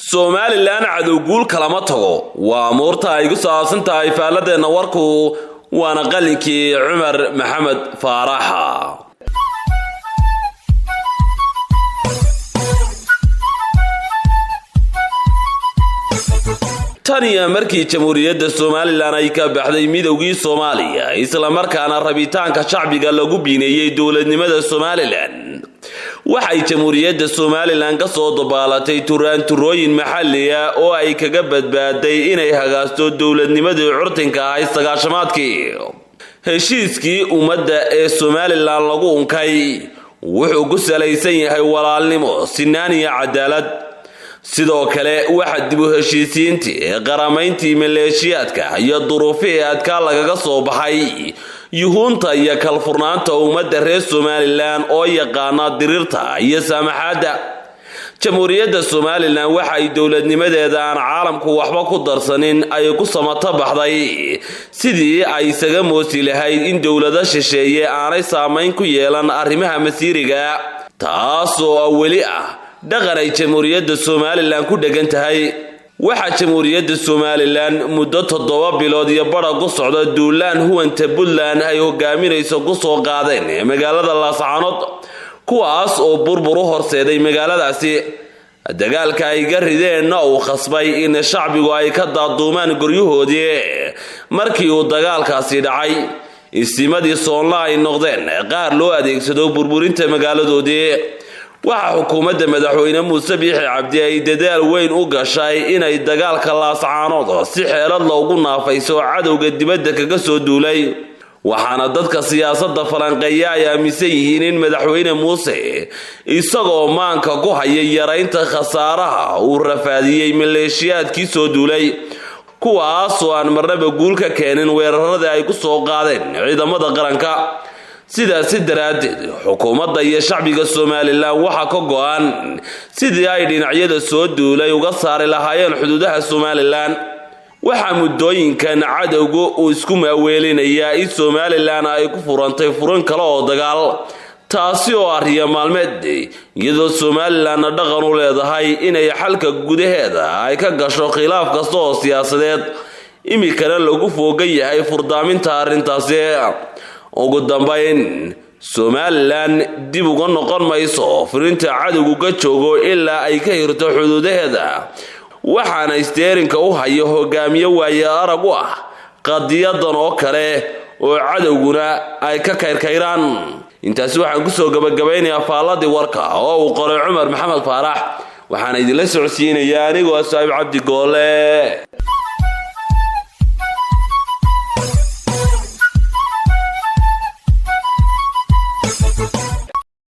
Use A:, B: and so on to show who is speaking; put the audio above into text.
A: Somaliland cadow guul kalama tago waa moorta ay ku saabsan tahay faaladeena warku waana qalinkii Umar Maxamed Faaraxa taniya markii jamhuuriyadda Somaliland ay ka baxday midowgii Soomaaliya isla markaana rabitaanka shacbiga lagu biineeyay dawladnimada Somaliland waxay jamhuuriyadda Somaliland ka soo dabaalatay turooyin maxalli ah oo ay kaga badbaaday inay hagaasto dawladnimadii curtinka ah sagaashamaadkii heshiiskii ummadda ee Somaliland lagu unkay wuxuu ku salaysan yahay walaalnimo sinaan iyo cadaalad sidoo kale waxa dib u heshiisiintii qaramayntii maleeshiyaadka iyo duruufihii adka lagaga soo baxay yuhunta iyo kalfurnaanta ummadda reer Somaliland oo yaqaana dirirta iyo saamaxaadda jamhuuriyadda Somaliland waxa ay dawladnimadeeda aan caalamku waxba ku darsanin ay ku samata baxday sidii ay isaga moosi lahayd in dawlada shisheeye aanay saameyn ku yeelan arrimaha masiiriga taasoo weli ah dhaqan ay jamhuuriyadda Somaliland ku dhagan tahay waxa jamhuuriyadda Somaliland muddo 7 bilood iyo badh ku socda duulaan huwanta Puntland ay hogaaminayso ku soo qaadeen magaalada Laascaanood kuwaas oo burburu horseeday magaaladaasi dagaalka ay garideen oo khasbay in shacbigu ay ka daaduumaan guryahoodii markii uu dagaalkaasi dhacay isimadii Soomaaliya ay noqdeen qaar loo adeegsado burburinta magaaladoodii waxa xukuumadda madaxweyne Muuse Biixi Cabdi ay dadaal weyn u gashay inay dagaalka Laascaanood si xeelad loogu naafayso cadowga dibadda kaga soo duulay waxaana dadka siyaasadda falanqeeya ay aaminsan yihiin in madaxweyne Muuse isagoo maanka ku hayay yaraynta khasaaraha uu rafaadiyay maleeshiyaadkii soo duulay kuwaas oo aan marnaba guul ka keenin weerarada ay ku soo qaadeen ciidamada qaranka sidaas daraadeed xukuumadda iyo shacbiga Somaliland waxa ka go'an sidii ay dhinacyada soo duulay uga saari lahaayeen xuduudaha Somaliland waxa muddooyinkan cadowgu uu isku maaweelinaya in Somaliland ay ku furantay furan kale oo dagaal taasi oo ariya maalmeed iyadoo Somaliland dhaqan u leedahay inay xalka gudaheeda ay ka gasho khilaaf kasta oo siyaasadeed imikana lagu foogay yahay furdaaminta arrintaasi ugu dambayn Somaliland dib uga noqon mayso furinta cadowgu ka joogo ilaa ay ka hirto xuduudaheeda waxaana isteerinka u hayo hogaamiye waaye arag u ah qadiyadan oo kale oo cadowguna ay ka kayrkayraan intaas waxaan ku soo gabagabeynayaa faaladii warka oo uu qoray Umar Maxamed Faarax waxaan idin la socodsiinayaa anigoo Saaib Cabdi Goole